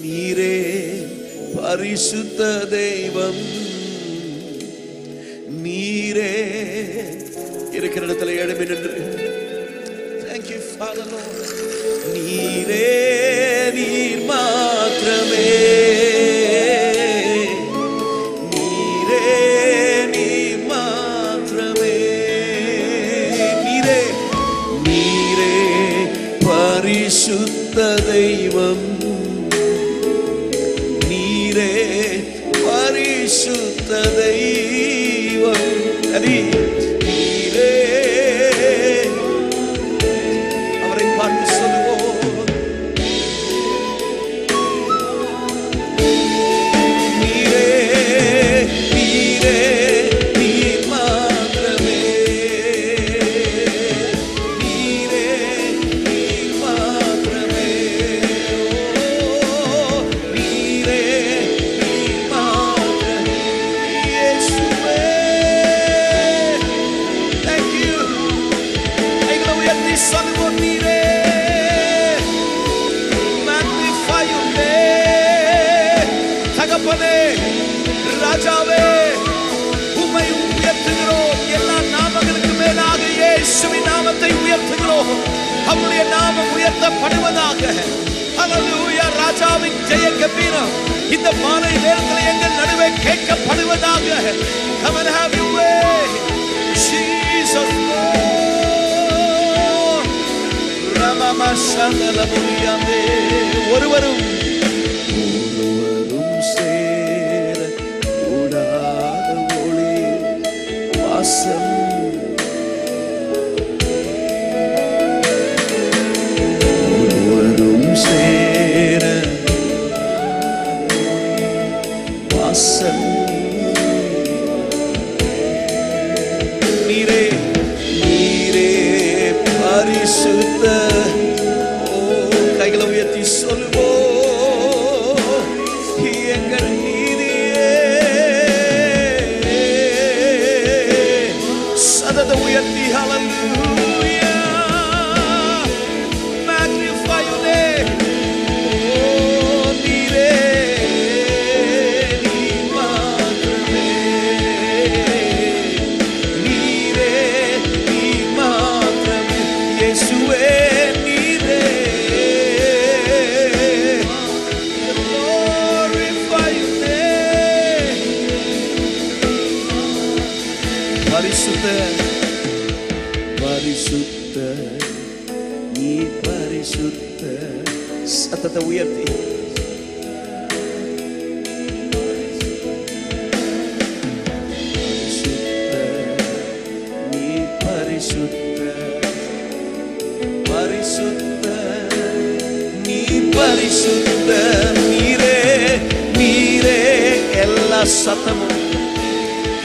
நீரே பரிசுத்த தெய்வம், நீரே. இருக்கிற இடத்துல எழும்பி நின்று Thank you Father Lord. நீரே, நீர் மாத்திரமே, நீரே, நீர் மாத்திரமே, நீரே, நீரே பரிசுத்த தெய்வம், நீரே பரிசுத்த தெய்வம், நீரே. அவரை பார்த்து சொல்லுவோம், நீரே, நீரே, நீர் மாத்திரமே, நீரே, நீர் மாத்திரமே, நீரே, நீர் மாத்திரமே, இயேசுவே. Thank you. எங்களை உயர்த்தி சொல்லுவோம், நீரே. Magnify your name. தகப்பனே, ராஜாவே, உம்மை உயர்த்துகிறோம். எல்லா நாமங்களுக்கு மேலாக இயேசுவின் நாமத்தை உயர்த்துகிறோம். அவருடைய நாமம் உயர்த்தப்படுவதாக. ஹல்லேலூயா. ராஜாவின் ஜெய கம்பீரம் இந்த மாலை நேரத்தில் எங்கள் நடுவே கேட்கப்படுவதாக. Come and have your way. Jesus. Ramama Shandala Muriyame. ஒருவரும் சேர கூடாத ஒளி வாசம், ஒருவரும் சேர வாசம், நீரே, நீரே பரிசுத்த. கைகளை உயர்த்தி சொல்லுவோம், எங்கள் நீதியே. சதத உயர்த்தி ஹல்லேலூயா. Magnify your name. நீரே, நீர் மாத்திரமே, நீரே, நீர் மாத்திரமே, இயேசுவே. நீரே, glorify your name. பரிசுத்த, பரிசுத்த, நீ பரிசுத்த. சத்தத்தை உயர்த்தி பரிசுத்த, நீ பரிசுத்த, பரிசுத்த, நீ பரிசுத்த, நீரே, நீரே. எல்லா சத்தமும்.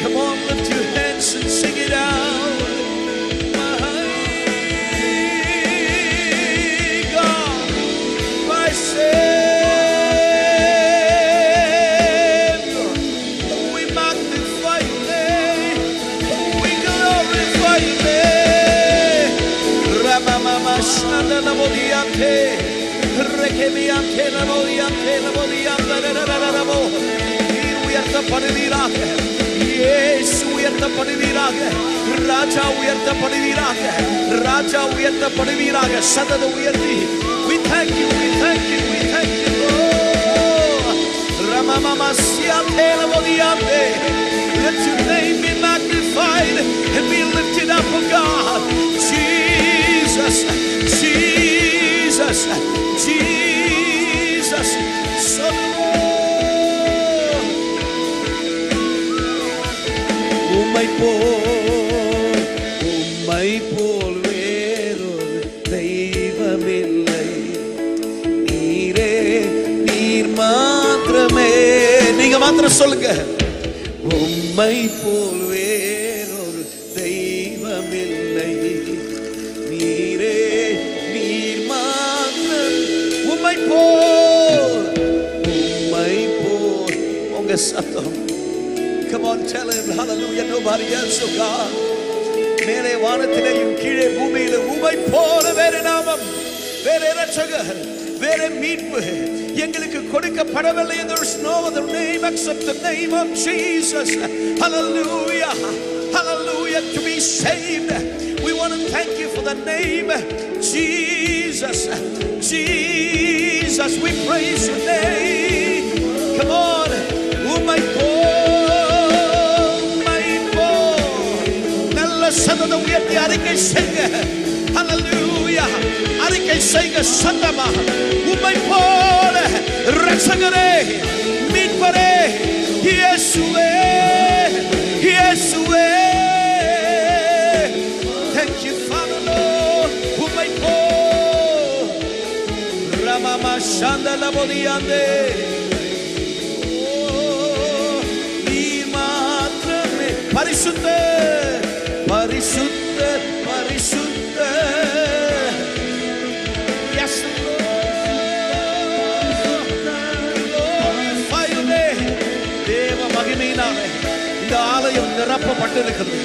Come on, lift your hands and sing it out. My God, my Savior, we magnify your name, we glorify your name. Ramamama Shandala Modiante, Rekemiante, Modiante, Modiante, Ramo. உயர்த்தப்படுவீராக, இயேசு உயர்த்தப்படுவீராக, ராஜா உயர்த்தப்படுவீராக, ராஜா உயர்த்தப்படுவீராக. சதத உயர்த்தி we thank you, we thank you, we thank you Lord. Ramamama Siante Lamodiante. Let your name be magnified and be lifted up, O God. Jesus, Jesus, Jesus. உம்மை போல் வேறொரு தெய்வமில்லை, நீரே, நீர் மாத்திரமே. நீங்க மாத்திரம் சொல்லுங்க, உம்மை போல் வேறொரு தெய்வமில்லை, நீரே, நீர் மாத்திரம். உம்மை போல், உம்மை போல். உங்க சத்தம். Come on, tell him, hallelujah, nobody else, oh God. மேலே வானத்திலேயும் கீழே பூமியிலும் உம்மை போல வேறு நாமம், வேறு இரட்சகர், வேற மீட்பு எங்களுக்கு கொடுக்கப்படவில்லை. There is no other name except the name of Jesus. Hallelujah, hallelujah. To be saved, we want to thank you for the name Jesus. Jesus, we praise your name. Come on, oh my God, my God. நல்ல சத்தம் உயர்த்தி அறிக்கை செய்க. Hallelujah. அறிக்கை செய்க சத்தமாக. உம்மை போல இரட்சகரே, மீட்பரே, இயேசுவே, இயேசுவே. Thank you, Father Lord. உம்மை போல ரமமா சந்தல போதியாந்தே. நீ மாத்திரமே பரிசுத்த பரிசுத்த பரிசுத்த. Yes, glorify your name. தேவ மகிமையினாலே இந்த ஆலயம் நிரப்பப்பட்டிருக்கிறது.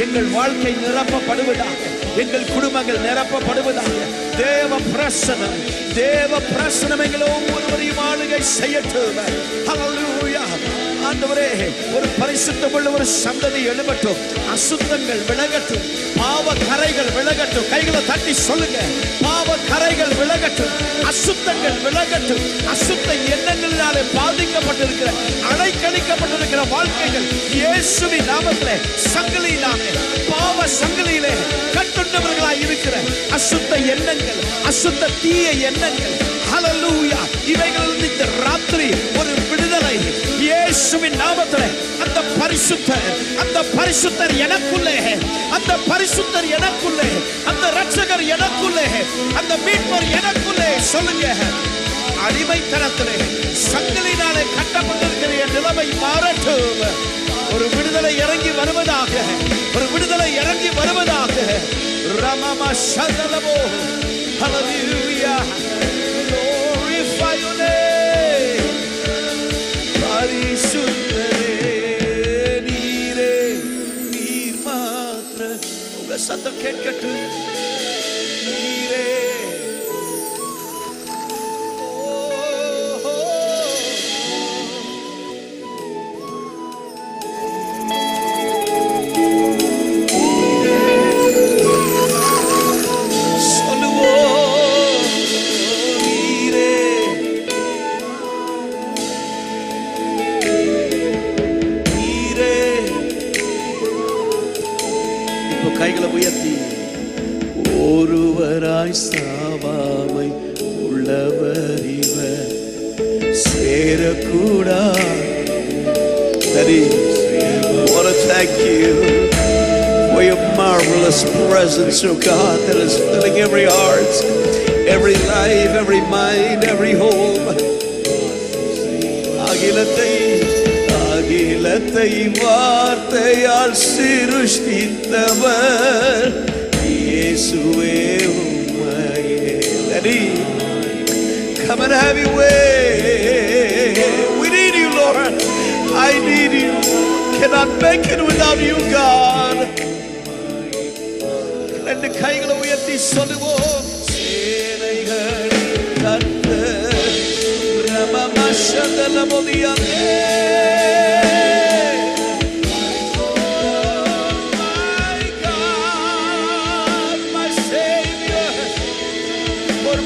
எங்கள் வாழ்க்கை நிரப்பப்படுவதாக, எங்கள் குடும்பங்கள் நிரப்பப்படுவதாக. தேவ பிரசனம், தேவ பிரசனம் எங்கள் ஒவ்வொருவரையும் ஆளுகை செய்யட்டும். ஹல்லேலூயா. ஆண்டவரே, ஒரு பரிசுத்தமுள்ள ஒரு சந்ததி எழும்பட்டும். அசுத்தங்கள் விலகட்டும், பாவ கரைகள் விலகட்டும். கைகளை தட்டி சொல்லுங்க, பாவ கரைகள் விலகட்டும், அசுத்தங்கள் விலகட்டும். அசுத்த எண்ணங்களினாலே பாதிக்கப்பட்டிருக்கிற, அலைக்கழிக்கப்பட்டிருக்கிற வாழ்க்கைகள் இயேசுவின் நாமத்திலே சங்கிலியினாலே, பாவ சங்கிலியிலே கட்டுண்டவர்களாய் இருக்கிற அசுத்த எண்ணங்கள், அசுத்த தீய எண்ணங்கள், ஹல்லேலூயா, இவைகளிலிருந்து இந்த ராத்திரி ஒரு விடுதலை இயேசுவின் நாமத்திலே. அந்த பரிசுத்தர் எனக்குள்ளே, அந்த பரிசுத்தர் எனக்குள்ளே, அந்த இரட்சகர் எனக்குள்ளே, அந்த மீட்பர் எனக்குள்ளே. சொல்லுங்க, அடிமைத்தனத்திலே சங்கிலினாலே கட்டப்பட்டிருக்கிற என் நிலைமை மாறட்டும். ஒரு விடுதலை இறங்கி வருவதாக, ஒரு விடுதலை இறங்கி வருவதாக. ரமமா சதலமோ. ஹல்லேலூயா. Glorify your name. பரிசுத்தரே, நீரே, நீர் மாத்திர. உங்க சத்தம் கேட்கட்டும். நீரே. கைகளை உயர்த்தி, ஒருவராய் சாவாமை உள்ளவர் இவர் சேரக்கூடா. Daddy, I want to thank you for your marvelous presence, oh God, that is filling every heart, every life, every mind, every home. அகிலத்தை வார்த்தையால் சிருஷ்டித்தவர் இயேசுவே உம்மையே. Daddy, come and have your way. We need you, Lord. I need you. Cannot make it without you, God. ரெண்டு கைகளை உயர்த்தி சொல்லுவோம். சேனைகளின் கர்த்தர் ரமமா சதல போதியாந்தே.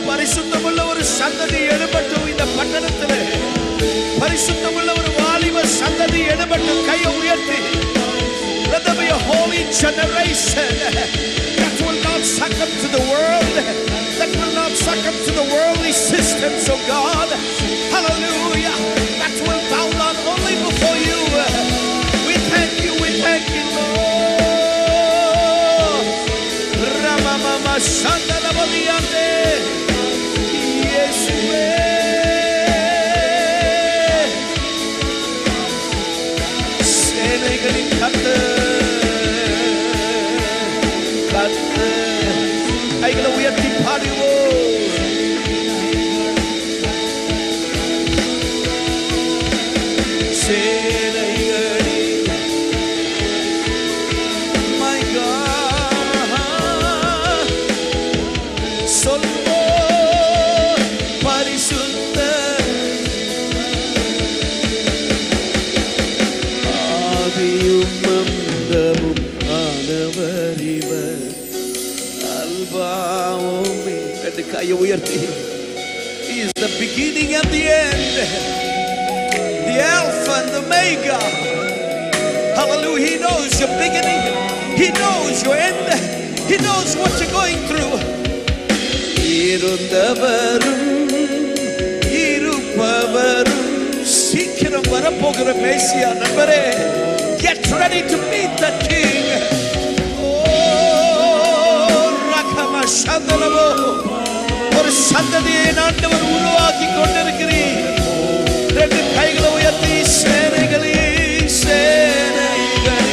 பரிசுத்தமுள்ள ஒரு சந்ததி எழும்பட்டும் இந்த பட்டணத்திலே. பரிசுத்தமுள்ள ஒரு வாலிப சந்ததி எழும்பட்டும். கையை உயர்த்தி. Let there be a holy generation that will not succumb to the world, that will not succumb to the worldly systems, oh God. Hallelujah. That will bow down only before you. We thank you, Lord. Ramamama Shandala Bodiante. Yeshua. சேனைகளின் கர்த்தர், கைகளை உயர்த்தி பாடுவோம். உயர்த்தி, He is the beginning and the end, the Alpha and the Omega. Hallelujah. He knows your beginning, He knows your end, He knows what you're going through. இருந்தவரும் இருப்பவரும் சீக்கிரம் வரப்போகிற மேசியா நண்பரே, get ready to meet the King. ரகமஷந்தலவோ, ஒரு சந்ததியை ஆண்டவர் உருவாக்கி கொண்டிருக்கிறீர். ரெண்டு கைகளை உயர்த்தி, சேனைகளே சேனைகளே,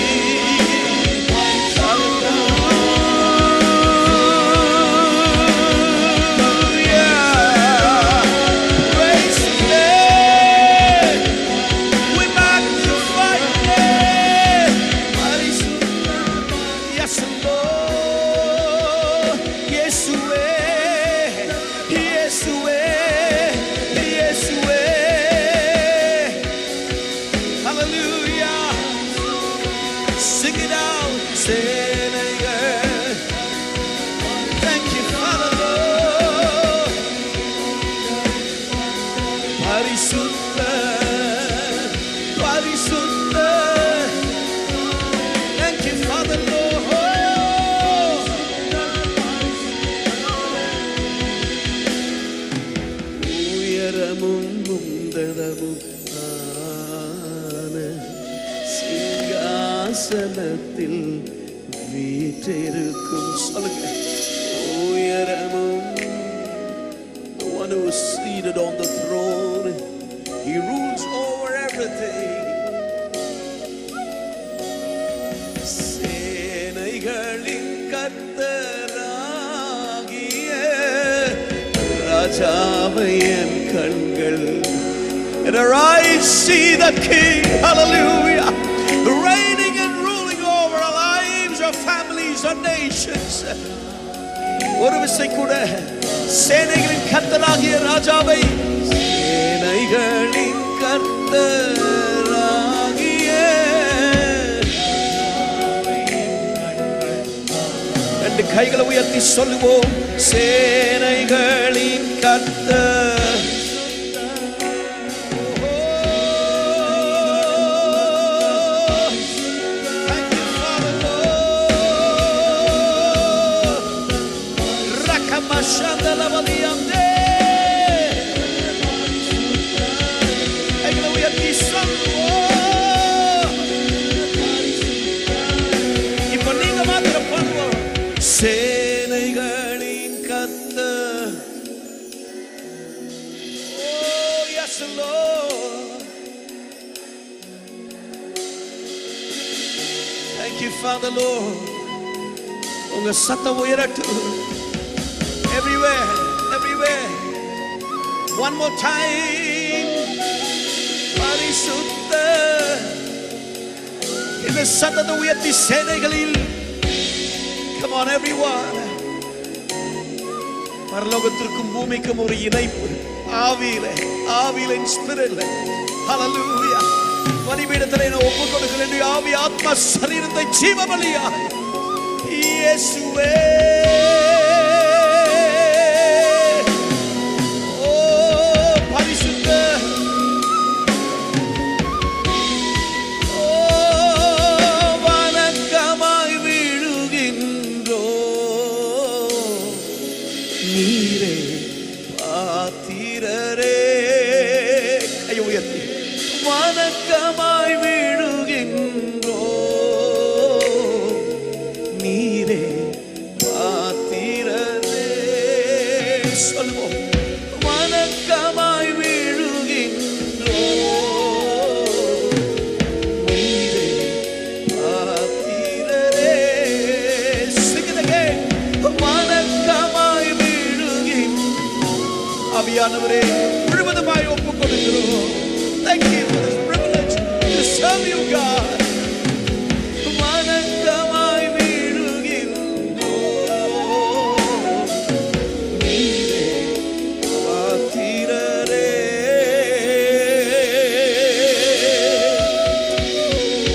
சிங்காசனத்தில் வீற்றிருக்கும் சொல்லுங்க உயரமும். The one who is seated on the throne, He rules over everything. சேனைகளின் கர்த்தராகிய ராஜாவை என் கண்கள், and our eyes see the King. Hallelujah. Reigning and ruling over our lives, our families, our nations. ஒரு விசை கூட சேனைகளின் கர்த்தராகிய ராஜாவை, சேனைகளின் கர்த்தராகிய, ரெண்டு கைகளை உயர்த்தி சொல்லுவோம், சேனைகளின் கர்த்தர். இப்போ நீங்க மாத்திரம் பண்ணுவோம், சேனைகளின் கர்த்தர். Oh yes Lord, thank you Father Lord. உங்க சத்தம் உயரட்டும். Everywhere, everywhere. One more time. பரிசுத்த, இந்த சத்தத்தை உயர்த்தி சேனைகளில். Come on everyone. பரலோகத்திற்கும் பூமிக்கும் ஒரு இணைப்பு, ஆவியிலே, in spirit. Hallelujah. பலிபீடத்திலே நான் ஒப்புக் கொடுக்கிறேன், ஆவி ஆத்மா சரீரத்தை ஜீவ பலியாக இயேசுவே. வணக்கமாய் விழுகின்றோ, நீரே பாத்திரரே. சொல்வோம், வணக்கமாய் விழுகின்றோ, நீரே பாத்திரரே. Sing it again. வணக்கமாய் விழுகின்றோ. ஆவியானவரே, முழுவதுமாய் ஒப்புக் கொடுக்கிறோம். Thank you for this privilege to serve you, God. வணக்கமாய் விழுகின்றோம், நீரே பாத்திரரே.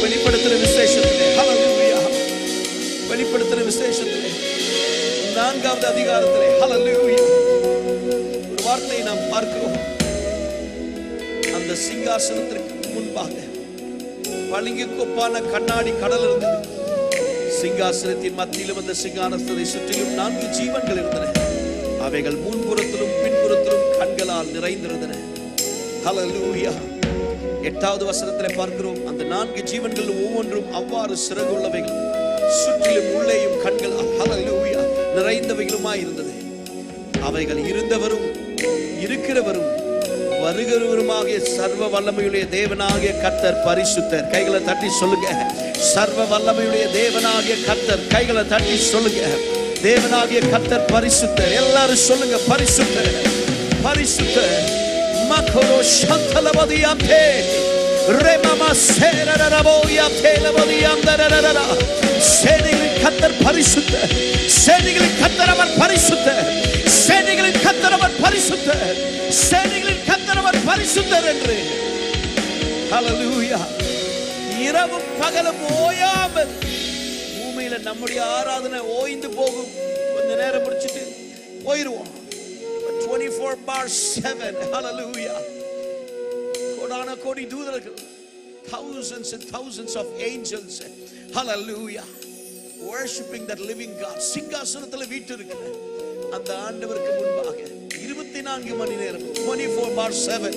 வெளிப்படுத்துற விசேஷத்திலே, ஹல்லேலூயா, வெளிப்படுத்துற விசேஷத்திலே 4வது அதிகாரத்திலே, ஹல்லேலூயா, அந்த சிங்காசனத்திற்கு முன்பாக பளிங்கு கொப்பான கண்ணாடி கடல் இருந்தது. சிங்காசனத்தின் மத்தியிலும் அந்த சிங்காசனத்தை சுற்றிலும் 4 ஜீவன்கள் இருந்தன. அவைகள் முன்புறத்திலும் பின்புறத்திலும் கண்களால் நிறைந்திருந்தன. ஹல்லேலூயா. 8வது வசனத்திலே பார்க்கிறோம், அந்த 4 ஜீவன்கள் ஒவ்வொன்றும் அவ்வாறு சிறகு உள்ளவைகள், சுற்றிலும் உள்ளேயும் கண்களால் ஹல்லேலூயா நிறைந்தவைகளுமாய் இருந்தது. அவைகள் இருந்தவரும் இருக்கிறவரும் வருகிறவருமாகிய சர்வ வல்லமையுடைய தேவனாகிய கர்த்தர் பரிசுத்தர். கைகளை தட்டி சொல்லுங்க, சர்வ வல்லமையுடைய தேவனாகிய கர்த்தர். கைகளை தட்டி சொல்லுங்க, தேவனாகிய கர்த்தர் பரிசுத்தர். எல்லாரும் சொல்லுங்க, பரிசுத்தர், பரிசுத்தர். மக்களோ சந்தலவதியாத்தே ரெமமா சேரரரபோயாத்தே லவதியாந்தரரரரா. சேனைகளின் கர்த்தர் பரிசுத்தர், சேனைகளின் கர்த்தர் அவர் பரிசுத்தர், சேனைகளின் கர்த்தர் அவர் பரிசுத்தர், சேனைகளின் கர்த்தர் அவர் பரிசுத்தர் என்று. ஹல்லேலூயா. இரவும் பகலும் ஓயாமல் பூமியில நம்முடைய ஆராதனை ஓய்ந்து போகும். கொஞ்ச நேரம் முடிச்சிட்டு போயிடுவோம். 24/7 ஹல்லேலூயா. கோடான கோடி தூதர்கள், thousands and thousands of angels, hallelujah, worshiping that living God. சிங்காசனத்தில் வீற்றிருக்கிற அந்த ஆண்டவருக்கு முன்பாக 24 மணி நேரம் 24/7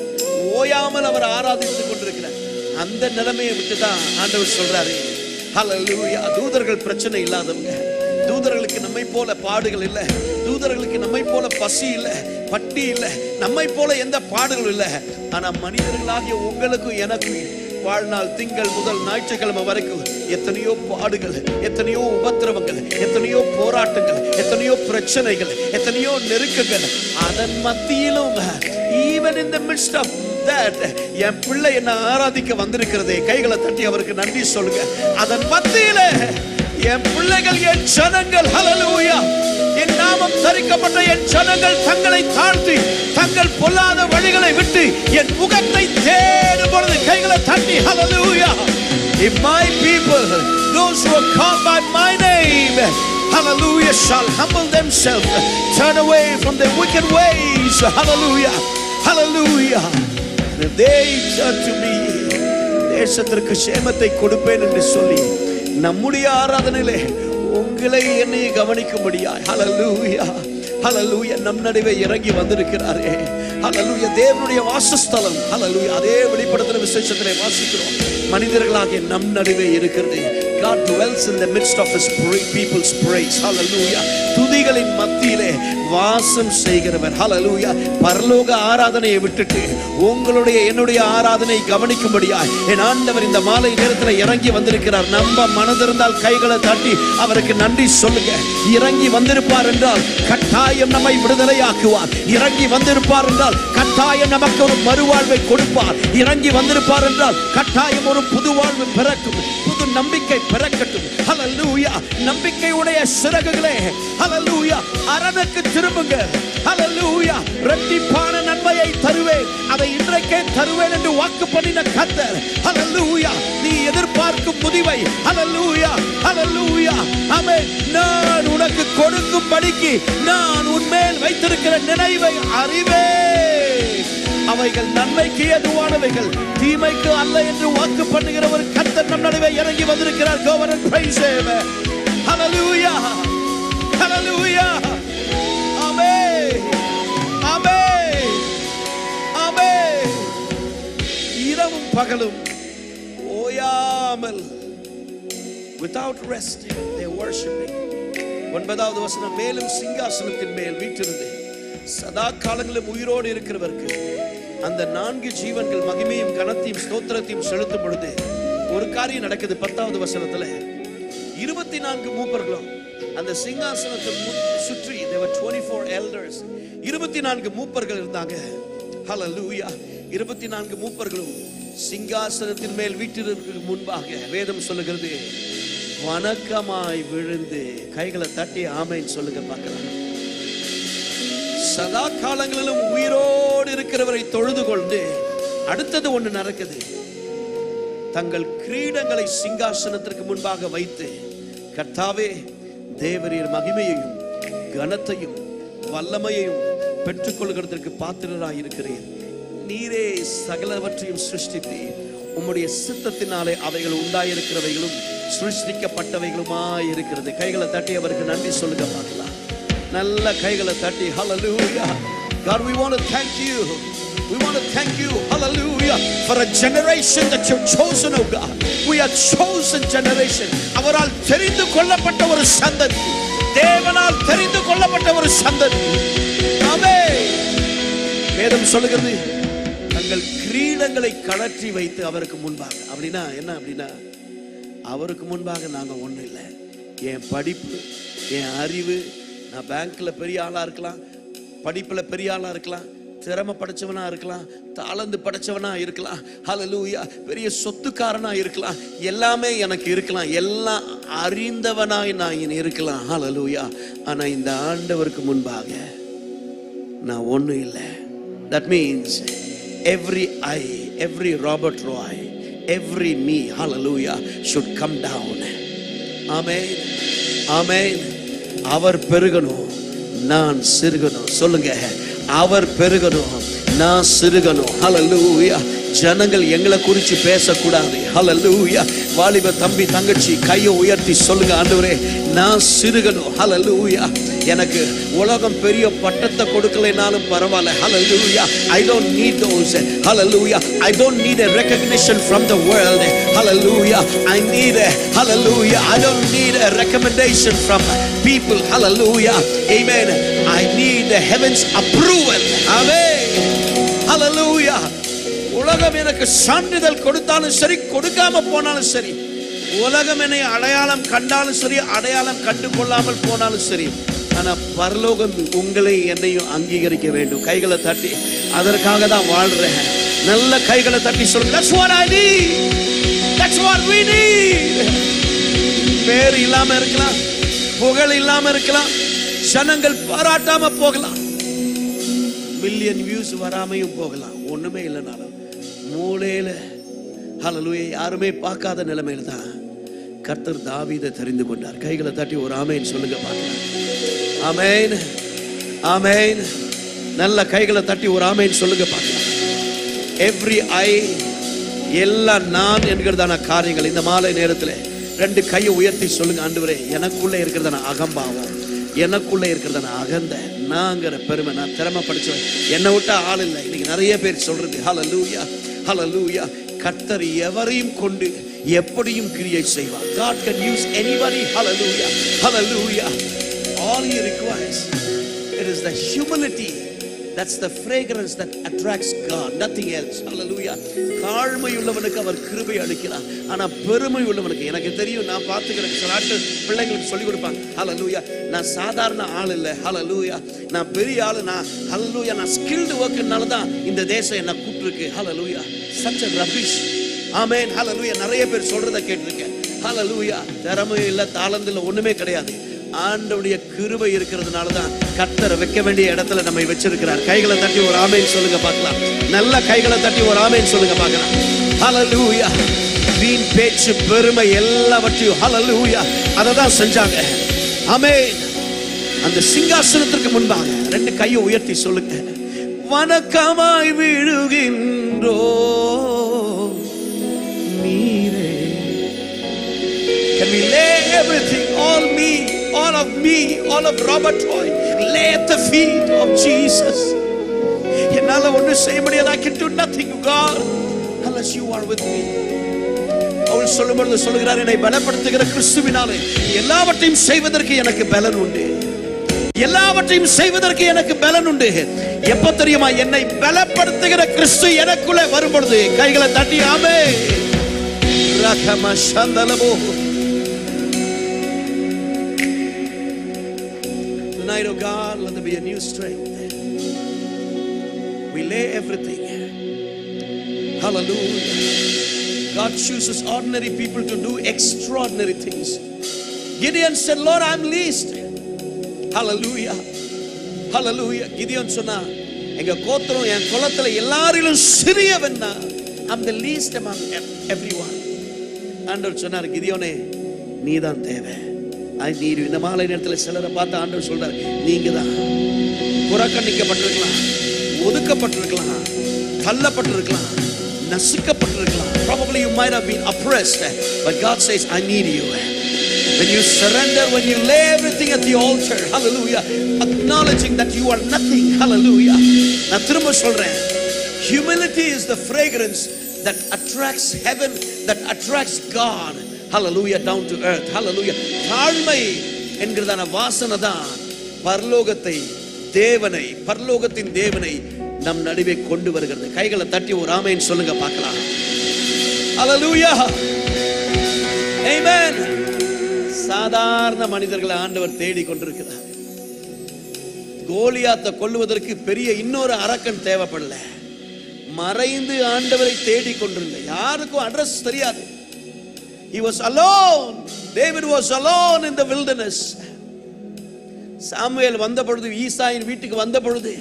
ஓயாமல் அவர் ஆராதித்துக் கொண்டிருக்கிறார். அந்த நிலைமையை விட்டுதான் ஆண்டவர் சொல்றாரு, ஹல்லேலூயா. தூதர்கள் பிரச்சனை இல்லாதவங்க, தூதர்களுக்கு நம்மை போல பாடுகள் இல்லை, தூதர்களுக்கு நம்மை போல பசி இல்லை, பட்டி இல்லை, நம்மை போல எந்த பாடுகளும் இல்லை. ஆனா மனிதர்களாகிய உங்களுக்கும் எனக்கும் வாழ்நாள் திங்கள் முதல் ஞாயிற்றுக்கிழமை வரைக்கும் எத்தனையோ பாடுகள், எத்தனையோ உபத்திரவங்கள், எத்தனையோ போராட்டங்கள், எத்தனையோ பிரச்சனைகள், எத்தனையோ நெருக்கங்கள். அதன் மத்தியிலும் even in the midst of that என் பிள்ளை என்ன ஆராதிக்க வந்திருக்கிறதே. கைகளை தட்டி அவருக்கு நன்றி சொல்லுங்க. அதன் மத்தியில என் பிள்ளைகள், என் ஜனங்கள், ஹல்லேலூயா, என் நாமம் தரிக்கப்பட்ட என் ஜனங்கள் தங்களை தாழ்த்தி தங்கள் பொல்லாத வழிகளை விட்டு என் முகத்தை தேடும் பொழுது கைகளை தட்டி ஹல்லேலூயா. If my people, those who are called by my name, hallelujah, shall humble themselves, turn away from their wicked ways, hallelujah, hallelujah, and if they turn to me, தேசத்திற்கு சேமத்தை கொடுப்பேன் என்று சொல்லி நம்முடைய ஆராதனையிலே உங்களை என்னை கவனிக்கும்படியாய் ஹல்லேலூயா, ஹல்லேலூயா, நம் நடுவே இறங்கி வந்திருக்கிறாரே. ஹல்லேலூயா. தேவனுடைய வாசஸ்தலம், ஹல்லேலூயா. அதே வெளிப்படுத்தின விசேஷத்திலே வாசிக்கிறோம், மனிதர்களாகிய நம் நடுவே இருக்கிறது. God dwells in the midst of his people's praise. Hallelujah. துதிகளின் மத்தியிலே வாசம் செய்கிறவர். Hallelujah. பரலோக ஆராதனையை விட்டுட்டு உங்களுடைய என்னுடைய ஆராதனை கவனிக்கும்படியாய் என் ஆண்டவர் இந்த மாலை நேரத்தில் இறங்கி வந்திருக்கிறார். நம்ப மனதிருந்தால் கைகளை தட்டி அவருக்கு நன்றி சொல்லுங்க. இறங்கி வந்திருப்பார் என்றால் கட்டாயம் நம்மை விடுதலையாக்குவார். இறங்கி வந்திருப்பார் என்றால் கட்டாயம் நமக்கு ஒரு மறுவாழ்வை கொடுப்பார். இறங்கி வந்திருப்பார் என்றால் கட்டாயம் ஒரு புது வாழ்வு பிறக்கும், புது நம்பிக்கை பிறக்கட்டும். ஹல்லேலூயா. நம்பிக்கையுடைய சிறகுகளே, ஹல்லேலூயா, அரணுக்கு திரும்புங்க. ஹல்லேலூயா. இரட்டிப்பான நன்மையை தருவேன், அதை இன்றைக்கே தருவேன் என்று வாக்கு பண்ணின கர்த்தர். ஹல்லேலூயா. நீ எதிர்பார்க்கும் முடிவை, ஹல்லேலூயா, ஹல்லேலூயா, ஆமென், நான் உனக்கு கொடுக்கும்படிக்கு நான் உன்மேல் வைத்திருக்கிற நினைவை அறிவேன். அவைகள் நன்மைக்கு ஏதுவானவைகள், தீமைக்கு அல்ல என்று வாக்கு பண்ணுகிற ஒரு கர்த்தர் நம் நடுவே இறங்கி வந்திருக்கிறார். Go and praise him. Hallelujah. Hallelujah. Amen. Amen. Amen. இரவும் பகலும் ஓயாமல், without resting, they worshiping. 9வது வசனம், மேலும் சிங்காசனத்தின் மேல் வீற்றிருந்து சதா காலங்களிலும் உயிரோடு இருக்கிறவருக்கு அந்த 4 ஜீவன்கள் மகிமையும் கனத்தையும் ஸ்தோத்திரத்தையும் செலுத்தும் பொழுது ஒரு காரியம் நடக்குது. 10வது வசனத்துல 24 மூப்பர்களும் அந்த சிங்காசனத்தை சுற்றி, there were 24 elders, 24 மூப்பர்கள் இருந்தாங்க. ஹல்லேலூயா. 24 மூப்பர்களும் சிங்காசனத்தின் மேல் வீற்றிருப்பதற்கு முன்பாக வேதம் சொல்லுகிறது, வணக்கமாய் விழுந்து கைகளை தட்டி ஆமென் சொல்லுங்க பார்க்கலாம். சதா காலங்களிலும் உயிரோடு இருக்கிறவரை தொழுது கொண்டு அடுத்தது ஒன்று நடக்குது. தங்கள் கிரீடங்களை சிங்காசனத்திற்கு முன்பாக வைத்து, கர்த்தாவே, தேவரீர் மகிமையையும் கனத்தையும் வல்லமையையும் பெற்றுக்கொள்கிறதற்கு பாத்திரராய் இருக்கிறீர். நீரே சகலவற்றையும் சிருஷ்டித்து உம்முடைய சித்தத்தினாலே அவைகள் உண்டாயிருக்கிறவைகளும் சிருஷ்டிக்கப்பட்டவைகளுமாய் இருக்கிறது. கைகளை தட்டி அவருக்கு நன்றி சொல்லுங்க பார்க்கலாம். நல்ல கைகளை தட்டி hallelujah. God, we want to thank you. We want to thank you, hallelujah, for a generation that you've chosen, oh God. We are chosen generation. அவரால் தெரிந்து கொள்ளப்பட்ட ஒரு சந்ததி, தேவனால் தெரிந்து கொள்ளப்பட்ட ஒரு சந்ததி. ஆமென். வேதம் சொல்லுகிறது, தங்கள் கிரீடங்களை கழற்றி வைத்து அவருக்கு முன்பாக. அப்படின்னா என்ன? அப்படின்னா அவருக்கு முன்பாக நாங்க ஒண்ணும் இல்லை. என் படிப்பு, என் அறிவு, நான் பேங்க்ல பெரிய ஆளா இருக்கலாம், படிப்புல பெரிய ஆளா இருக்கலாம், திறமை படைச்சவனா இருக்கலாம், தாளந்து படைச்சவனா இருக்கலாம், ஹல்லேலூயா, பெரிய சொத்துக்காரனா இருக்கலாம், எல்லாமே எனக்கு இருக்கலாம், எல்லாம் அறிந்தவனாய் நான் இருக்கலாம், ஹல்லேலூயா. ஆனா இந்த ஆண்டவருக்கு முன்பாக நான் ஒண்ணும் இல்லை. That means every I, every Robert Roy, every me, hallelujah, should come down. Amen. Amen. அவர் பெருகணும், நான் சிறுகணும். சொல்லுங்க, அவர் பெருகணும், நான் சிறுகணும். ஹல்லேலூயா. ஜனங்கள் எங்களை குறித்து பேசக்கூடாது. ஹல்லேலூயா. வாலிப தம்பி தங்கச்சி கையை உயர்த்தி சொல்லுங்க, ஆண்டவரே நான் சிறுகணும். ஹல்லேலூயா. எனக்கு உலகம் பெரிய பட்டத்தை கொடுக்கலைனாலும் பரவாயில்ல. Hallelujah. I don't need those. Hallelujah. I don't need a recognition from the world. Hallelujah. I need a hallelujah. I don't need a recommendation from people. Hallelujah. Amen. I need the heaven's approval. Amen. Hallelujah. உலகம் எனக்கு சான்றிதழ் கொடுத்தாலும் சரி, கொடுக்காம போனாலும் சரி, உலகம் என்னை அடையாளம் கண்டாலும் சரி, அடையாளம் கண்டு கொள்ளாமல் போனாலும் சரி, ஆனா பரலோகம் உங்களை என்னையும் அங்கீகரிக்க வேண்டும். கைகளை தட்டி அதற்காக தான் வாழ்றேன். நல்ல கைகளை தட்டி சொல்லுங்க, that's what I need, that's what we need. பேர் இல்லாம இருக்கலாம், புகழ் இல்லாம இருக்கலாம், ஜனங்கள் பாராட்டாம போகலாம், மில்லியன் வியூஸ் வராமையும் போகலாம், ஒண்ணுமே இல்லைனாலும் மூளையில ஹல்லேலூயா யாருமே பார்க்காத நிலைமையில தான் கர்த்தர் தாவீதை தெரிந்து கொண்டார். கைகளை தட்டி ஒரு ஆமென் சொல்லுங்க பார்க்கலாம். ஆமென், ஆமென். நல்ல கைகளை தட்டி ஒரு ஆமென் சொல்லுங்க பார்க்கலாம். எவ்ரி ஐ, எல்லா நான் என்கிறதான காரியங்கள் இந்த மாலை நேரத்தில் ரெண்டு கையை உயர்த்தி சொல்லுங்க, ஆண்டவரே எனக்குள்ள இருக்கிறதான அகம்பாவம், எனக்குள்ள இருக்கிறதான அகந்த, நாங்கிற பெருமை, நான் திறமை படிச்சவன், என்னை விட்டா ஆள் இல்லை. இன்னைக்கு நிறைய பேர் சொல்றது ஹல்லேலூயா, ஹல்லேலூயா. கர்த்தர் எவரையும் கொண்டு எப்படியும் கிரியேட் செய்வார். God can use anybody. Hallelujah, hallelujah. All he requires, it is the humility, that's the fragrance that attracts God, nothing else. Hallelujah. தாழ்மை உள்ளவனுக்கு அவர் கிருபை அளிக்கிறார், ஆனா பெருமை உள்ளவனுக்கு, எனக்கு தெரியும், நான் பார்த்துக்கிறேன், சில ஆட்கள் பிள்ளைங்களுக்கு சொல்லிக் கொடுப்பாங்க, ஹல்லேலூயா நான் சாதாரண ஆள் இல்லை, ஹல்லேலூயா நான் பெரிய ஆளு, நான் ஹல்லேலூயா நான் ஸ்கில்டு ஒர்க்னால தான் இந்த தேசம் என்ன கூப்பிட்டுருக்கு, ஹல்லேலூயா such a rubbish. ஆமென், ஹல்லேலூயா. நிறைய பேர் சொல்றத கேட்டிருக்கேன். ஹல்லேலூயா. திறமை இல்லை, தாளந்து இல்லை, ஒண்ணுமே கிடையாது. ஆண்டவருடைய கிருபை இருக்கிறதுனால தான் கர்த்தர் வைக்க வேண்டிய இடத்துல நம்மை வச்சிருக்கிறார். கைகளை தட்டி ஒரு ஆமென் சொல்லுங்க பார்க்கலாம். நல்ல கைகளை தட்டி ஒரு ஆமென் சொல்லுங்க பார்க்கலாம். ஹல்லேலூயா. வீண் பேச்சு, பெருமை எல்லாவற்றையும் ஹல்லேலூயா அதை தான் செஞ்சாங்க. ஆமென். அந்த சிங்காசனத்திற்கு முன்பாக ரெண்டு கையை உயர்த்தி சொல்லுங்க, வணக்கமாய் விழுகின்றோ நீரே. Can we lay everything, all me, all of me, all of Robert Roy, lay at the feet of Jesus? என்னால ஒன்றும் செய்ய முடியாது. I can do nothing, God, unless you are with me. அவள் சொல்லும்போது சொல்லுகிறார், என்னை பலப்படுத்துகிற கிறிஸ்துவினாலே எல்லாவற்றையும் செய்வதற்கு எனக்கு பலன் உண்டு, எல்லாவற்றையும் செய்வதற்கு எனக்கு பலன் உண்டு. எப்ப தெரியுமா? என்னை பலப்படுத்துகிற கிறிஸ்து எனக்குள்ளே வரும்பொழுது. கைகளை தட்டி ஆமென். ரகம சந்தலமோ. Tonight, oh God, let there be a new strength. We lay everything. Hallelujah. God chooses ordinary people to do extraordinary things. Gideon said, Lord, I'm least. Hallelujah, hallelujah. Gideon சொன்னா, எங்க கோத்திரம் என் குலத்துல எல்லாரிலும் சிறியவன் நான். I'm the least among everyone. ஆண்டவர் சொன்னார், கிதியோனே நீதான் தேவை. I need you. இந்த மாலை நேரத்தில் சிலரை பார்த்து ஆண்டவர் சொல்றார், நீங்க தான் புறக்கணிக்கப்பட்டிருக்கலாம், ஒதுக்கப்பட்டிருக்கலாம், தள்ளப்பட்டிருக்கலாம், நசுக்கப்பட்டிருக்கலாம். Probably you might have been oppressed, but God says, I need you. When you surrender, when you lay everything at the altar, hallelujah, acknowledging that you are nothing, hallelujah. நான் திரும்ப சொல்றேன், humility is the fragrance that attracts heaven, that attracts God, hallelujah, down to earth, hallelujah. தாழ்மை என்கிறதான வாசனை தான் பரலோகத்தை, தேவனை, பரலோகத்தின் தேவனை நம் நடுவே கொண்டு வருகிறது. கைகளை தட்டி ஒரு ஆமென் சொல்லுங்க பார்க்கலாம். ஹalleluya, ஆமென். சாதாரண மனிதர்களை ஆண்டவர் தேடி கொண்டிருக்கிறார். கோலியாத்தை கொல்லுவதற்கு பெரிய இன்னொரு அரக்கன் தேவைப்படல. மறைந்து ஆண்டவரை தேடி கொண்டிருந்த, யாருக்கும் அட்ரஸ் தெரியாது. He was alone. David was alone in the wilderness. Samuel வந்த பொழுது, ஈசாயின் வீட்டுக்கு வந்த பொழுது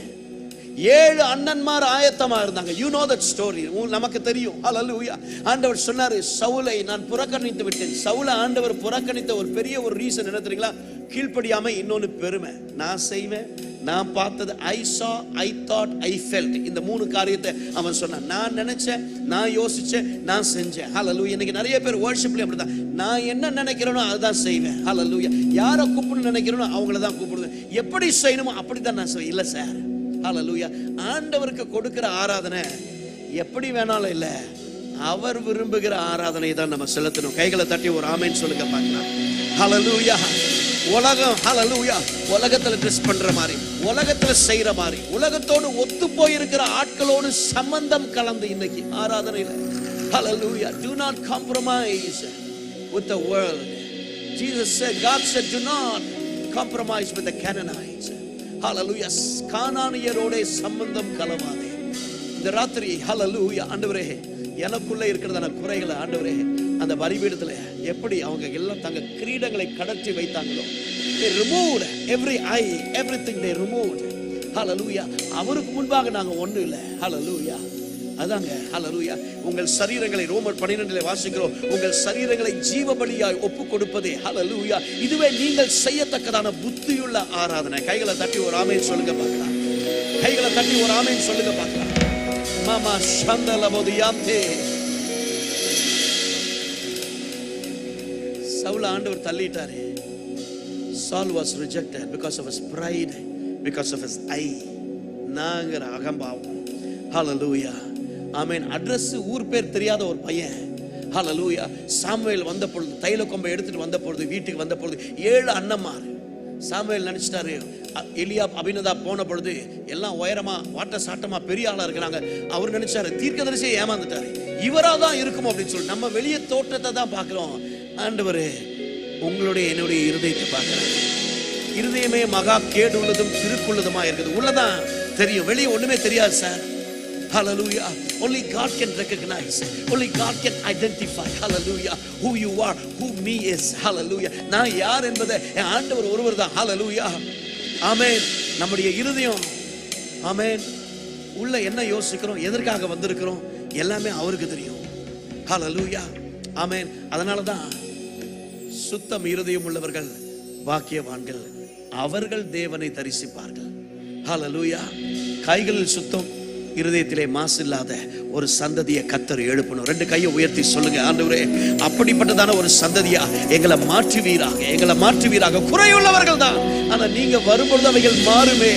7 அண்ணன்மார் ஆயத்தமா இருந்தாங்க. You know that story. நமக்கு தெரியும். ஹalleluya. ஆண்டவர் சொன்னாரு, சவுலை நான் புறக்கணித்து விட்டேன். சவுலை ஆண்டவர் புறக்கணித்த ஒரு பெரிய ஒரு ரீசன் என்ன தெரியுங்களா? கீழ்ப்படியாம இன்னொன்னு பெருமை. நான் செய்வேன், நான் பார்த்தது, I saw, I thought, I felt. இந்த 3 காரியத்தை அவன் சொன்னான். நான் நினைச்சேன், நான் யோசிச்சேன், நான் செஞ்சேன். ஹalleluya. இன்னைக்கு நிறைய பேர் வர்ஷிப்ல அப்படிதான். நான் என்ன நினைக்கிறேனோ அதுதான் செய்வேன். ஹalleluya. யாரை கூப்பிடணும்னு நினைக்கிறேனோ அவங்கள தான் கூப்பிடுவேன். எப்படி செய்யணுமோ அப்படிதான் நான் செய்வேன். இல்ல சார், ஹalleluya. ஆண்டவருக்கு கொடுக்கிற ஆராதனை எப்படி வேணாலும் இல்ல, அவர் விரும்புகிற ஆராதனை தான் நம்ம செலுத்தணும். கைகளை தட்டி ஒரு ஆமென் சொல்லுங்க பார்க்கலாம். ஹalleluya. உலகம், ஹalleluya, உலகத்துல ட்ரெஸ் பண்ற மாதிரி, உலகத்துல செய்யற மாதிரி, உலகத்தோடு ஒத்து போயிருக்கிற ஆட்களோடு சம்பந்தம் கலந்து இன்னைக்கு ஆராதனையில, hallelujah, do not compromise with the world. Jesus said, God said, do not compromise with the Canaanites. Hallelujah. கானானியரோட சம்பந்தம் கலவாதே. இந்த ராத்திரி, hallelujah, ஆண்டவரே, எனக்குள்ள இருக்கிறதான குறைகளை ஆண்டவரே அந்த பலிபீடத்துல எப்படி அவங்க எல்லாம் தங்க கிரீடங்களை கடற்றி வைத்தாங்களோ, they removed every eye, everything they removed. Hallelujah. அவருக்கு முன்பாக நாங்க ஒண்ணு இல்ல. Hallelujah. அதாங்க, ஹalleluya. உங்கள் சரீரங்களை ரோமர் 12 வாசிக்கிறோம், உங்கள் சரீரங்களை ஜீவ பலியாய் ஒப்பு கொடுப்பதே, ஹalleluya, இதுவே நீங்கள் செய்யத்தக்கதான புத்தியுள்ள ஆராதனை. கைகளை தட்டி ஒரு ஆமென் சொல்லுங்க பார்க்கலாம். கைகளை தட்டி ஒரு ஆமென் சொல்லுங்க பார்க்கலாம். மாமா சந்தலபோதியாந்தே. சவுல ஆண்டவர் தள்ளிட்டாரே. Saul was rejected because of his pride, because of his eye, நாங்கற அகம்பாவம். ஹalleluya. ஆமென். அட்ரஸ் ஊர் பேர் தெரியாத ஒரு பையன், ஹalleluya, சாமுவேல் வந்த பொழுது, தைல கொம்பை எடுத்துட்டு வந்த பொழுது, வீட்டுக்கு வந்த பொழுது 7 அண்ணன்மார். சாமுவேல் நினைச்சிட்டாரு, எலியாப் அபினதாப் போன பொழுது எல்லாம் உயரமா வாட்ட சாட்டமா பெரிய ஆளா இருக்கிறாங்க. அவர் நினைச்சாரு, தீர்க்கதரிசியை ஏமாந்துட்டாரு, இவரா தான் இருக்கும் அப்படின்னு சொல்லி. நம்ம வெளியே தோற்றத்தை தான் பார்க்கிறோம். ஆண்டவரே, உங்களுடைய என்னுடைய இருதயத்தை பார்க்கிறேன். இருதயமே மகா கேடு உள்ளதும் திருக்குள்ளதுமா இருக்குது. உள்ளதான் தெரியும், வெளியே ஒண்ணுமே தெரியாது sir. Hallelujah. Only God can recognize, only God can identify, hallelujah, who you are, who me is. Hallelujah. நான் யார் என்பதை ஆண்டவர் ஒருவர் தான். Hallelujah. ஆமென். நம்முடைய இருதயம், ஆமென், உள்ள என்ன யோசிக்கிறோம், எதற்காக வந்திருக்கிறோம், எல்லாமே அவருக்கு தெரியும். Hallelujah. ஆமென். அதனால தான் சுத்தம் இருதயம் உள்ளவர்கள் பாக்கியவான்கள், அவர்கள் தேவனை தரிசிப்பார்கள். Hallelujah. கைகளில் சுத்தம், இருதயத்திலே மாசு இல்லாத ஒரு சந்ததியை கர்த்தர் எழுப்பணும். 2 கையை உயர்த்தி சொல்லுங்க, ஆண்டவரே, அப்படிப்பட்டதான ஒரு சந்ததியா எங்களை மாற்றுவீராக, எங்களை மாற்றுவீராக. குறையுள்ளவர்கள் தான், ஆனா நீங்க வரும்பொழுது அவைகள் மாறுமே.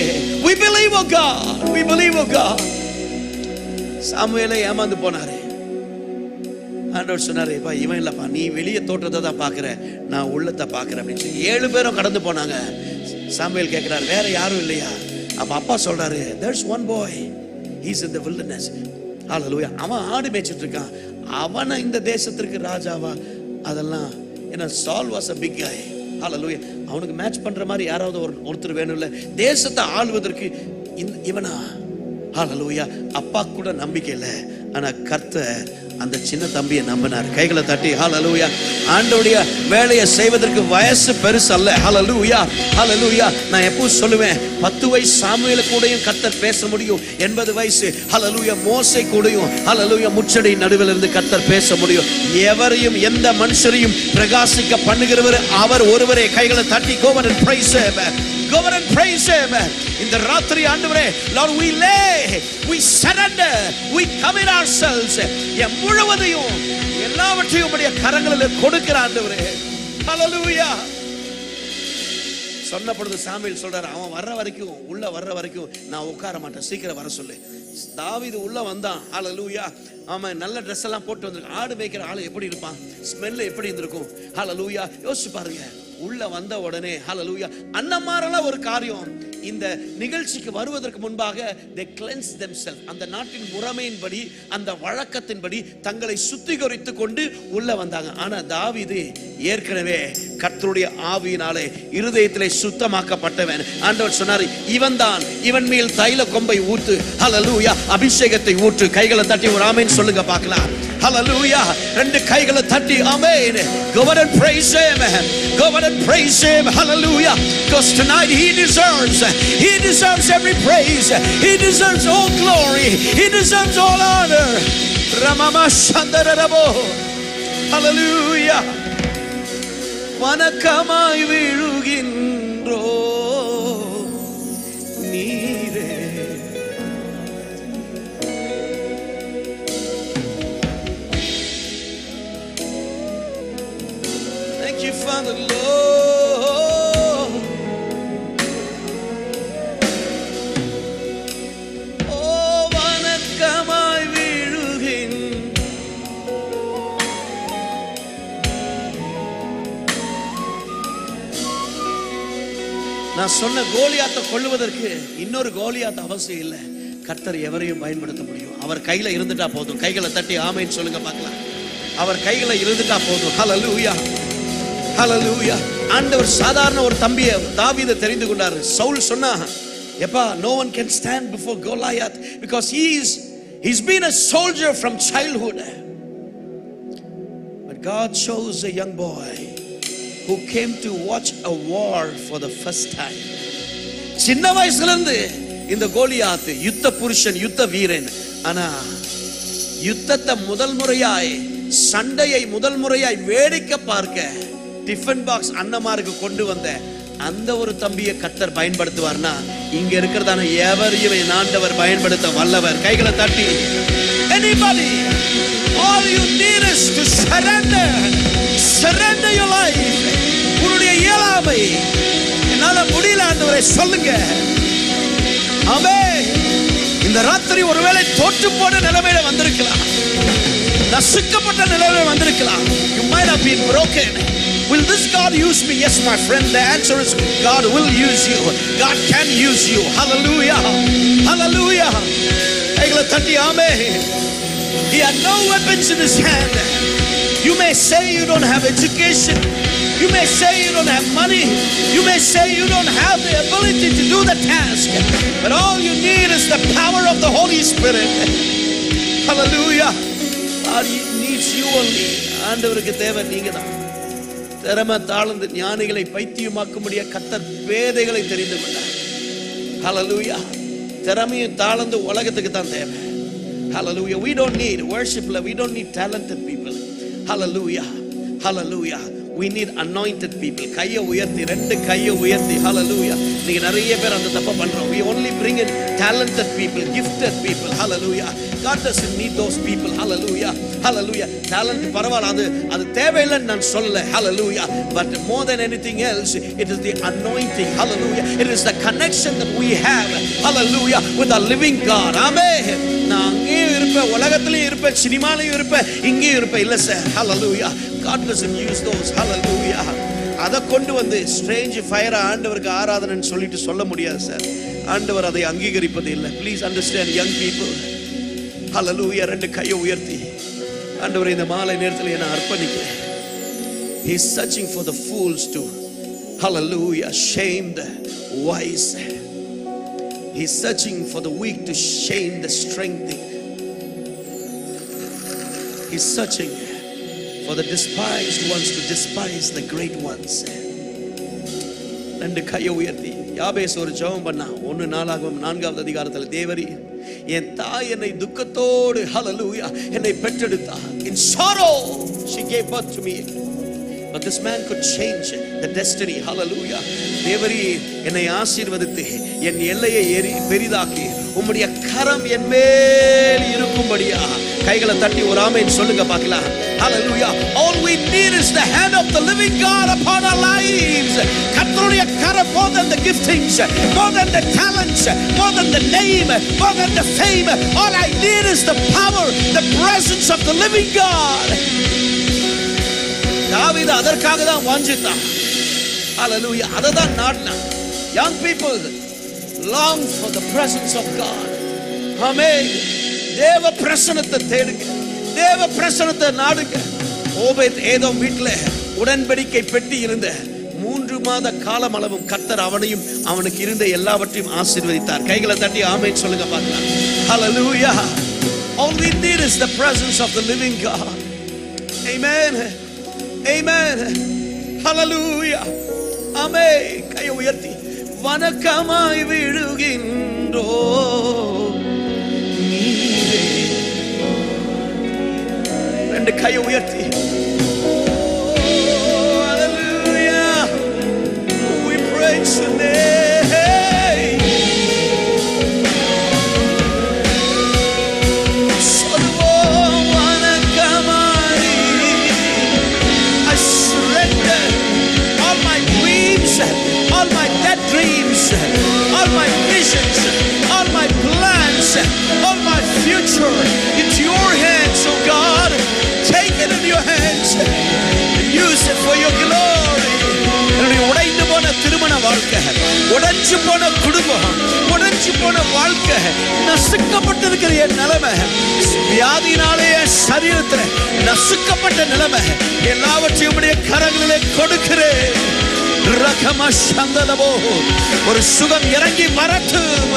We believe, oh God, we believe, oh God. சாமுவேலை ஏமாந்து போனாரு. ஆண்டவர் சொன்னாரு, பா இவன் இல்லப்பா, நீ வெளியே தோற்றத்தை தான் பாக்குற, நான் உள்ளத்தை பாக்குறேன் அப்படின்னு சொல்லி 7 பேரும் கடந்து போனாங்க. சாமுவேல் கேட்கிறாரு, வேற யாரும் இல்லையா? அப்ப அப்பா சொல்றாரு, there's one boy, he's in the wilderness. Hallelujah. அவன் ஆடு மேய்ச்சிட்டு இருக்கான். அவனை இந்த தேசத்திற்கு ராஜாவா, அதெல்லாம் ஏன்னா Saul was a big guy. Hallelujah. அவனுக்கு மேட்ச் பண்ற மாதிரி யாராவது ஒருத்தர் வேணும் இல்ல, தேசத்தை ஆளுவதற்கு இவனா? Hallelujah. அப்பா கூட நம்பிக்கை இல்லை, ஆனா கர்த்தர் அந்த சின்ன தம்பியை நம்பினார். கைகளை தட்டி ஹalleluya. ஆண்டவருடைய வேலையை செய்வதற்கு வயசு பெருசு அல்ல. ஹalleluya, ஹalleluya. நான் எப்பவும் சொல்லுவேன், 10 வயசு சாமுவேல் கூடயும் கர்த்தர் பேச முடியும். 80 வயசு ஹalleluya மோசே கூடயும் ஹalleluya முச்சடி நடுவில் இருந்து கர்த்தர் பேச முடியும். எவரையும் எந்த மனுஷரையும் பிரகாசிக்க பண்ணுகிறவர் அவர் ஒருவரே. கைகளை தட்டி go and praise him. Go and praise him. இந்த ராத்திரி ஆண்டவரே, Lord, we lay, we surrender, we commit ourselves. என் முழுவதையும் எல்லாவற்றையும் உம்முடைய கரங்களில் கொடுக்கிற ஆண்டவரே. Hallelujah. சொன்ன பொழுது சாமுவேல் சொல்றாரு, அவன் வர்ற வரைக்கும், உள்ள வர்ற வரைக்கும் நான் உட்கார மாட்டேன், சீக்கிரம் வர சொல்லு. தாவீது உள்ள வந்தான். ஹல்லேலூயா. அவன் நல்ல ட்ரெஸ் எல்லாம் போட்டு வந்திருக்கான். ஆடு மேய்க்கிற ஆளு எப்படி இருப்பான், ஸ்மெல் எப்படி இருந்திருக்கும். ஹல்லேலூயா. யோசிச்சு பாருங்க. உள்ள வந்த உடனே ஹல்லேலூயா, அன்னமாரெல்லாம் ஒரு காரியம். இந்த நிகழ்ச்சிக்கு வருவதற்கு முன்பாக they cleanse themselves. அந்த நாட்டின் முறைமையின்படி, அந்த வழக்கத்தின்படி தங்களை சுத்திகரித்து கொண்டு உள்ள வந்தாங்க. ஆனா தாவீது ஏற்கனவே கர்த்தருடைய ஆவியினாலே இருதயத்திலே சுத்தமாக்கப்பட்டவன். ஆண்டவர் சொன்னார், இவன் தான், இவன் மேல் தைல கொம்பை ஊத்து. ஹல்லேலூயா. அபிஷேகத்தை ஊற்று. கைகளை தட்டி ஒரு ஆமென் சொல்லுங்க பார்க்கலாம். Hallelujah. ரெண்டு கைகளை தட்டி ஆமென். Go and praise him. Go and praise him. Hallelujah. Because tonight he deserves every praise. He deserves all glory. He deserves all honor. Ramama Shandarabo. Hallelujah. வணக்கமாய் விழுகின்றோ நீரே. Thank you, Father Lord. Oh, வணக்கமாய் விழுகின். நான் சொன்ன கோலியாத்தை கொள்ளுவதற்கு இன்னொரு கோலியாத் அவசியம் இல்லை. கர்த்தர் எவரையும் பயன்படுத்த முடியும். அவர் கையில இருந்துட்டா போதும். கைகளை தட்டி ஆமென் சொல்லுங்க பார்க்கலாம். அவர் கைகளை இருந்துட்டா போதும். ஹல்லேலூயா. ஹல்லேலூயா. ஆண்டவர் சாதாரண ஒரு தம்பியை தாவீதை தெரிந்து கொண்டார். சவுல் சொன்னா, எப்பா, no one can stand before Goliath because he's been a soldier from childhood. But God chose a young boy who came to watch a war for the first time. சின்ன வயசுல இருந்து இந்த கோலியாத் யுத்த புருஷன், யுத்த வீரன். ஆனா யுத்தத்தை முதல் முறையாய், சண்டையை முதல் முறையாய் வேடிக்கை பார்க்க டிஃபன் பாக்ஸ் அன்னமாருக்கு கொண்டு வந்த அந்த ஒரு தம்பியை கர்த்தர் பயன்படுத்துவார்னா, இங்க இருக்கிறதான எவரையும் என் ஆண்டவர் பயன்படுத்த வல்லவர். கைகளை தட்டி anybody, all you need is to surrender your life. உன்னுடைய இயலாமை, என்னால முடியல ஆண்டவரே சொல்லுங்க. ஆமென். இந்த ராத்திரி ஒருவேளை தோற்று போன நிலைமையில வந்திருக்கலாம், நசுக்கப்பட்ட நிலைமையில வந்திருக்கலாம். You might have been broken. Will this God use me? Yes, my friend, the answer is God will use you. God can use you. Hallelujah. Hallelujah. கைகளை தட்டி ஆமென். He had no weapons in his hand. You may say you don't have education. You may say you don't have money. You may say you don't have the ability to do the task. But all you need is the power of the Holy Spirit. Hallelujah. God needs you only. ஆண்டவருக்கு தேவை நீங்க தான். திறமை தாழ்ந்து ஞானிகளை பைத்தியமாக்கும்படியா கர்த்தர் பேதைகளை தெரிந்து கொண்டார். ஹல்லேலூயா. திறமையும் தாழ்ந்து உலகத்துக்கு தான் தேவை. Hallelujah. We don't need worship. We don't need talented people. Hallelujah. Hallelujah. We need anointed people. கையை உயர்த்தி, ரெண்டு கையை உயர்த்தி. Hallelujah. நீங்க நிறைய பேர் அந்த தப்பை பண்றோம். We only bring in talented people, gifted people. Hallelujah. God doesn't need those people. Hallelujah. Hallelujah. Talent பரவாயில்லை, அது தேவையில்லைன்னு நான் சொல்லல. Hallelujah. But more than anything else, it is the anointing. Hallelujah. It is the connection that we have. Hallelujah. With the living God. Amen. நான் அங்கேயும் இருப்பேன், உலகத்திலையும் இருப்பேன், சினிமாலையும் இருப்பேன், இங்கேயும் இருப்பேன். இல்ல sir. Hallelujah. God doesn't use those. Hallelujah. அதை கொண்டு வந்து ஸ்ட்ரேஞ்ச் ஃபயர் ஆண்டவருக்கு ஆராதனைன்னு சொல்லிட்டு சொல்ல முடியாது சார். ஆண்டவர் அதை அங்கீகரிப்பது இல்லை. Please understand young people. Hallelujah. ரெண்டு கையை உயர்த்தி ஆண்டவரை இந்த மாலை நேரத்தில் என்ன அர்ப்பணிக்கிறேன். He is searching for the fools to, hallelujah, shame the wise. He is searching for the weak to shame the strength. He is searching for the despised ones to despise the great ones. ரெண்டு கையை உயர்த்தி யாபேஸ் ஒரு ஜெபம் பண்ணா. 1 நாளாகமம் 4வது அதிகாரத்தில், தேவரீ, என் தாய் என்னை துக்கத்தோடு, ஹல்லேலூயா, என்னை பெற்றெடுத்தா. In sorrow she gave birth to me. But this man could change the destiny. Hallelujah. Devri என்னை ஆசீர்வதித்து என் எல்லையை பெரிதாக்கி உம்முடைய கரம் என் மேல் இருக்கும்படியா கைகளை தட்டி ஒரு ஆமென் சொல்லுங்க பார்க்கலாம். Hallelujah. All we need is the hand of the living God upon our lives. கர்த்தருடைய கரம், more than the giftings, more than the talents, more than the name, more than the fame. All I need is the power, the presence of the living God. தாவீது அதற்காக தான் வாஞ்சித்தான். Hallelujah. அததான் நாடினான். Young people long for the presence of God. Amen. தேவ பிரசன்னத்தை தேடுங்க, தேவ பிரசன்னத்தை நாடுங்க. ஓபேத் ஏதோம் வீட்டில் உடன்படிக்கை பெட்டி இருந்த 3 மாத காலம் அளவும் கர்த்தர் அவனையும் அவனுக்கு இருந்த எல்லாவற்றையும் ஆசீர்வதித்தார். கைகளை தட்டி ஆமென் சொல்லுங்க பார்க்கலாம். Hallelujah. All we need is the presence of the living God. Amen. Amen. Hallelujah. Amen. கையை உயர்த்தி வணக்கமாய் விழுகின்றோ நீரே. ரெண்டு கையை உயர்த்தி Hallelujah. We praise your name. All my dead dreams, all my visions, all my plans, all my future into your hands, oh God. Take it in your hands and use it for your glory. என்னுடைய உடைந்து போன திருமண வாழ்க்கை, உடைஞ்சு போன குடும்பம், உடைஞ்சு போன வாழ்க்கை, நசுக்கப்பட்டிருக்கிற என் நிலைமை, வியாதினாலே சரீரத்தில் நசுக்கப்பட்ட நிலைமை, எல்லாவற்றையும் உடைய கரங்களிலே கொடுக்கிறேன். ஒரு சுகம் இறங்கி வரட்டும்.